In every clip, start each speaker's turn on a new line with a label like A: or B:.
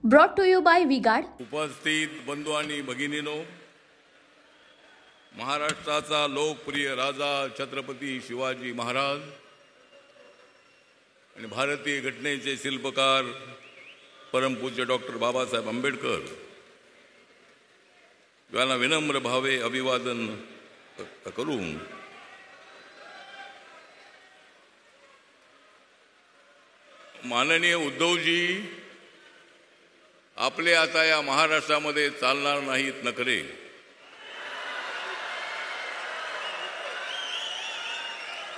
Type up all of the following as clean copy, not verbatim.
A: Brought to you by V-Guard.
B: उपस्थित बंधू आणि भगिनीनो, महाराष्ट्राचा लोकप्रिय राजा छत्रपती शिवाजी महाराज आणि भारतीय घटनेचे शिल्पकार परमपूज्य डॉक्टर बाबासाहेब आंबेडकर यांना विनम्र भावे अभिवादन करून माननीय उद्धवजी आपले आता या महाराष्ट्रामध्ये चालणार नाहीत नखरे.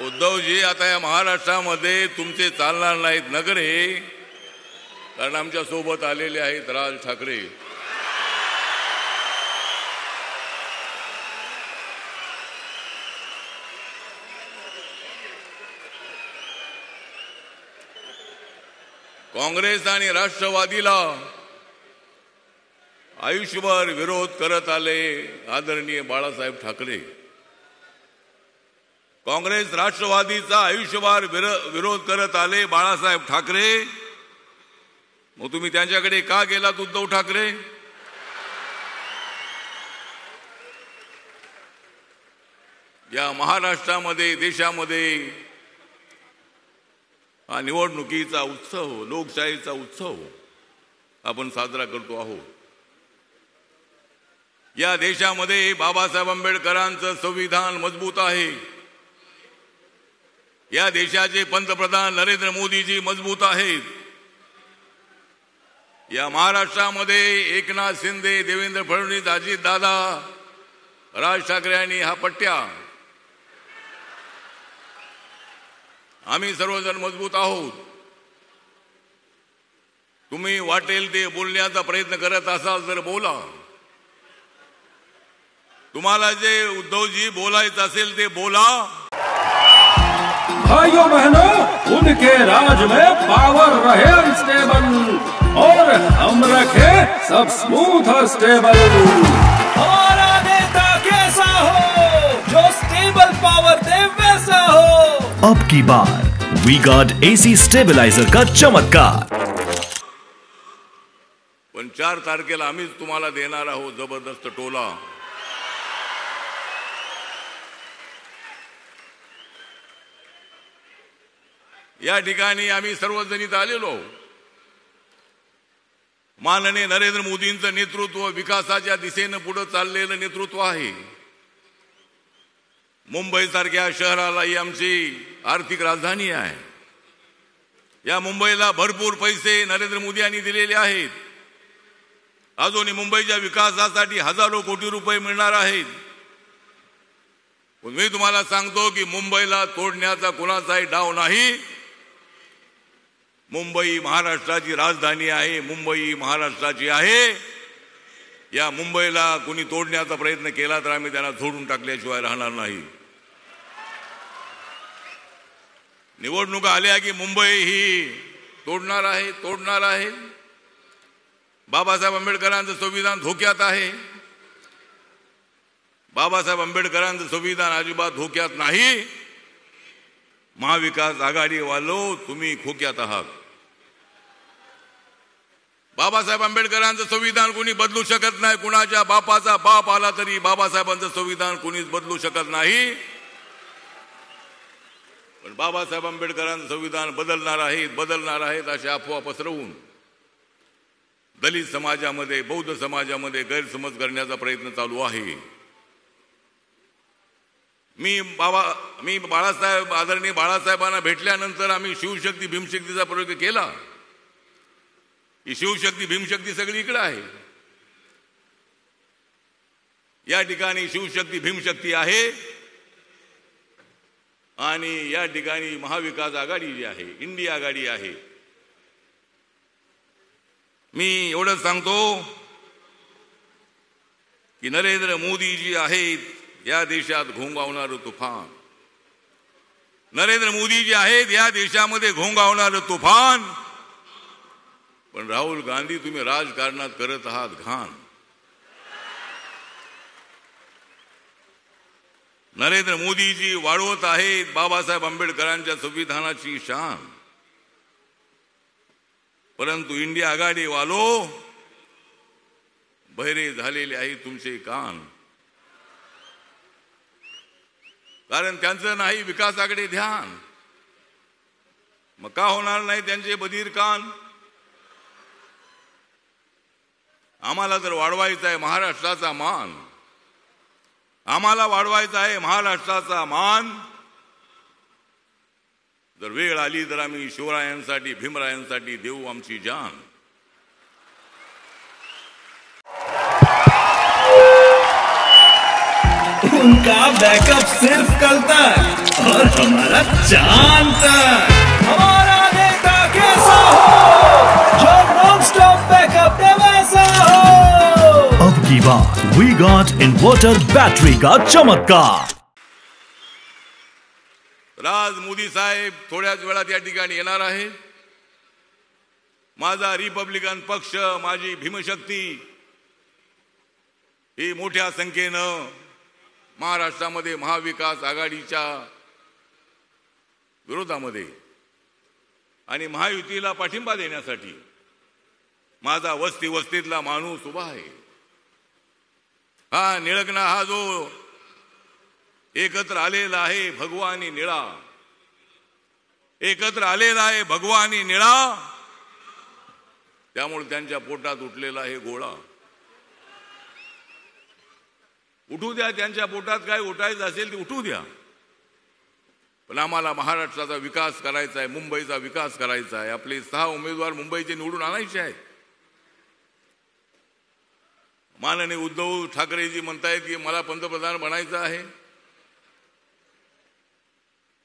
B: उद्धवजी आता या महाराष्ट्रामध्ये तुमचे चालणार नाहीत नखरे, कारण आमच्या सोबत आलेले आहेत राज ठाकरे. काँग्रेस आणि राष्ट्रवादीला आयुष्यभर विरोध करत आले आदरणीय बाळासाहेब ठाकरे. काँग्रेस राष्ट्रवादीचा आयुष्यभर विरोध करत आले बाळासाहेब ठाकरे. मग तुम्ही त्यांच्याकडे का गेलात उद्धव ठाकरे? या महाराष्ट्रामध्ये देशामध्ये हा निवडणुकीचा उत्सव, लोकशाहीचा उत्सव आपण साजरा करतो आहोत. या देशामध्ये बाबासाहेब आंबेडकरांचं संविधान मजबूत आहे. या देशाचे पंतप्रधान नरेंद्र मोदीजी मजबूत आहेत. या महाराष्ट्रामध्ये एकनाथ शिंदे, देवेंद्र फडणवीस, अजित दादा, राज ठाकरे आणि हा पट्ट्या, आम्ही सर्वजण मजबूत आहोत. तुम्ही वाटेल ते बोलण्याचा प्रयत्न करत असाल तर बोला. तुम्हाला जे उद्धवजी बोलायचं असेल ते बोला.
C: भाइयों बहनों, उनके राज में पावर रहे अनस्टेबल और हम रखे सब स्मूथ और स्टेबल.
D: हमारा नेता कैसा हो जो स्टेबल पावर दे वैसा हो.
E: अब की बार वी-गार्ड एसी स्टेबलाइजर का चमत्कार.
B: पण 4 तारखेला आम्हीच तुम्हाला देणार आहोत जबरदस्त टोला. या ठिकाणी आम्ही सर्वजण इथं आलेलो. माननीय नरेंद्र मोदींचं नेतृत्व, विकासाच्या दिशेनं पुढे चाललेलं नेतृत्व आहे. मुंबई सारख्या शहराला ही आमची आर्थिक राजधानी आहे. या मुंबईला भरपूर पैसे नरेंद्र मोदी यांनी दिलेले आहेत. अजूनही मुंबईच्या विकासासाठी हजारो कोटी रुपये मिळणार आहेत. मी तुम्हाला सांगतो की मुंबईला तोडण्याचा कोणाचाही डाव नाही. मुंबई महाराष्ट्राची राजधानी आहे. मुंबई महाराष्ट्राची आहे. या मुंबईला कोणी तोडण्याचा प्रयत्न केला तर आम्ही त्यांना सोडून टाकल्याशिवाय राहणार नाही. निवडणुका आल्या की मुंबई ही तोडणार आहे. बाबासाहेब आंबेडकरांचं संविधान धोक्यात आहे. बाबासाहेब आंबेडकरांचं संविधान अजिबात धोक्यात नाही. महाविकास आघाडीवालो तुम्ही खोक्यात आहात. बाबासाहेब आंबेडकरांचं संविधान कोणी बदलू शकत नाही. कुणाच्या बापाचा बाप आला तरी बाबासाहेबांचं संविधान कोणीच बदलू शकत नाही. पण बाबासाहेब आंबेडकरांचं संविधान बदलणार आहेत अशा अफवा पसरवून दलित समाजामध्ये, बौद्ध समाजामध्ये गैरसमज करण्याचा प्रयत्न चालू आहे. मी बाळासाहेब, आदरणीय बाळासाहेबांना भेटल्यानंतर आम्ही शिवशक्ती भीमशक्तीचा प्रयोग केला. ही शिवशक्ती भीमशक्ती सगळी इकडे आहे. या ठिकाणी शिवशक्ती भीमशक्ती आहे आणि या ठिकाणी महाविकास आघाडी जी आहे, इंडिया आघाडी आहे. मी एवढंच सांगतो की नरेंद्र मोदी जी आहेत या देशात घोंगावणारं तुफान. नरेंद्र मोदी जे आहेत या देशामध्ये घोंगावणारं तुफान. पण राहुल गांधी तुम्ही राजकारणात करत आहात घाण. नरेंद्र मोदीजी वाढवत आहेत बाबासाहेब आंबेडकरांच्या संविधानाची शान. परंतु इंडिया आघाडी वालो बहिरे झालेले आहे तुमचे कान, कारण त्यांचं नाही विकासाकडे ध्यान. मग का होणार नाही त्यांचे बधीर कान? आम्हाला जर वाढवायचा आहे महाराष्ट्राचा मान, आम्हाला वाढवायचा आहे महाराष्ट्राचा मान, जर वेळ आली तर आम्ही शिवरायांसाठी भीमरायांसाठी देऊ आमची जान.
D: उनका बैकअप सिर्फ कल तक और हमारा चांद तक. हमारा नेता कैसा हो जो नॉन स्टॉप बैकअप दे वैसा हो.
E: अब की बार वी गॉट इन्वर्टर बैटरी का चमत्कार.
B: राज मोदी साहेब थोड्याच वेळात या ठिकाणी येणार आहे. माझा रिपब्लिकन पक्ष, माझी भीमशक्ती ही मोठ्या संख्येनं महाराष्ट्रामध्ये महाविकास आघाडीच्या विरोधामध्ये आणि महायुतीला पाठिंबा देण्यासाठी माझा वस्ती वस्तीतला माणूस उभा आहे. हा निळकणा, हा जो एकत्र आलेला आहे भगवानी निळा, एकत्र आलेला आहे भगवानी निळा, त्यामुळे त्यांच्या पोटात उठलेला आहे गोळा. उठू द्या, त्यांच्या पोटात काय उठायचं असेल ते उठू द्या, पण आम्हाला महाराष्ट्राचा विकास करायचा आहे, मुंबईचा विकास करायचा आहे. आपले 6 उमेदवार मुंबईचे निवडून आणायचे आहेत. माननीय उद्धव ठाकरेजी म्हणतायत की मला पंतप्रधान बनायचं आहे.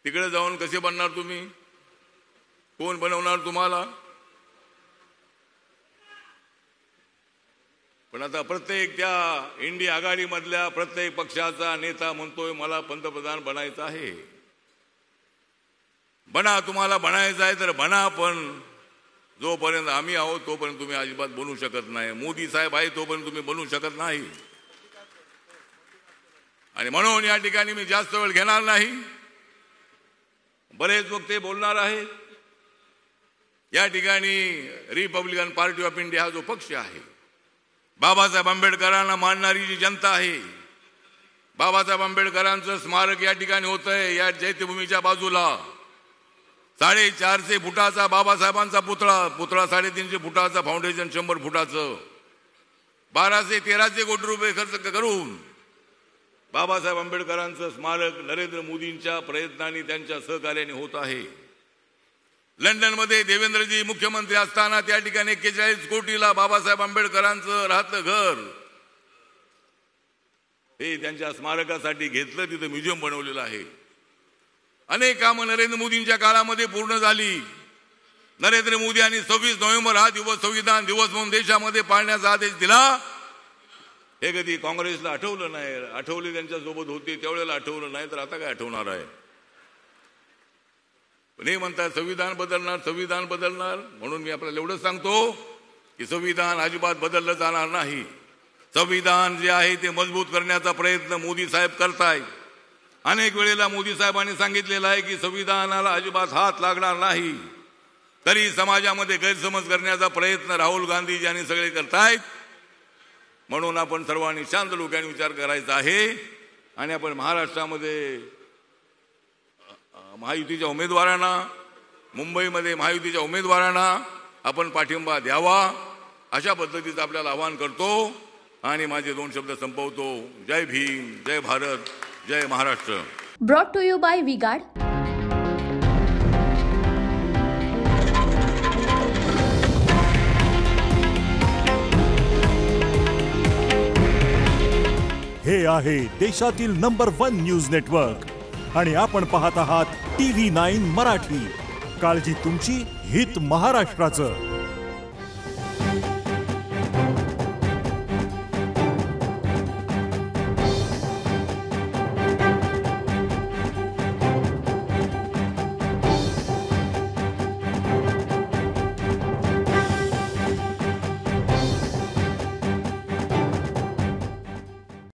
B: तिकडे जाऊन कसे बनणार तुम्ही? कोण बनवणार तुम्हाला? पण आता प्रत्येक त्या इंडिया आघाडीमधल्या प्रत्येक पक्षाचा नेता म्हणतोय मला पंतप्रधान बनायचं आहे. बना, तुम्हाला बनायचं आहे तर बना, पण जोपर्यंत आम्ही आहोत तोपर्यंत तुम्ही अजिबात बनू शकत नाही. मोदी साहेब आहे तोपर्यंत तुम्ही बनू शकत नाही. आणि म्हणून या ठिकाणी मी जास्त वेळ घेणार नाही. बरेच वक्ते बोलणार आहेत. या ठिकाणी रिपब्लिकन पार्टी ऑफ इंडिया हा जो पक्ष आहे, बाबासाहेब आंबेडकरांना मानणारी जी जनता आहे, बाबासाहेब आंबेडकरांचं स्मारक या ठिकाणी होतंय. या चैत्यभूमीच्या बाजूला 450 फुटाचा बाबासाहेबांचा पुतळा 350 फुटाचा, फाउंडेशन 100 फुटाचं, 1213 कोटी रुपये खर्च करून बाबासाहेब आंबेडकरांचं स्मारक नरेंद्र मोदींच्या प्रयत्नांनी, त्यांच्या सहकार्याने होत आहे. लंडनमध्ये देवेंद्रजी मुख्यमंत्री असताना त्या ठिकाणी 41 कोटीला बाबासाहेब आंबेडकरांचं राहतं घर हे त्यांच्या स्मारकासाठी घेतलं. तिथं म्युझियम बनवलेलं आहे. अनेक कामं नरेंद्र मोदींच्या काळामध्ये पूर्ण झाली. नरेंद्र मोदी यांनी 26 नोव्हेंबर हा दिवस संविधान दिवस म्हणून देशामध्ये पाळण्याचा आदेश दिला. हे कधी काँग्रेसला आठवलं नाही. आठवले त्यांच्या सोबत होते त्यावेळेला आठवलं नाही, तर आता काय आठवणार आहे? पण हे म्हणतात संविधान बदलणार, संविधान बदलणार. म्हणून मी आपल्याला एवढंच सांगतो की संविधान अजिबात बदललं जाणार नाही. संविधान जे आहे ते मजबूत करण्याचा प्रयत्न मोदी साहेब करतायत. अनेक वेळेला मोदी साहेबांनी सांगितलेलं आहे की संविधानाला अजिबात हात लागणार नाही. तरी समाजामध्ये गैरसमज करण्याचा प्रयत्न राहुल गांधी यांनी सगळे करतायत. म्हणून आपण सर्वांनी शांत डोक्याने विचार करायचा आहे आणि आपण महाराष्ट्रामध्ये महायुतीच्या उमेदवारांना, मुंबईमध्ये महायुतीच्या उमेदवारांना आपण पाठिंबा द्यावा, अशा पद्धतीचं आपल्याला आवाहन करतो आणि माझे 2 शब्द संपवतो. जय भीम, जय भारत, जय Maharashtra.
A: Brought to you by V-Guard.
F: हे आहे देशातील नंबर 1 न्यूज नेटवर्क आणि आपण पाहत आहात TV9 मराठी. काळजी तुमची, हित महाराष्ट्राचं.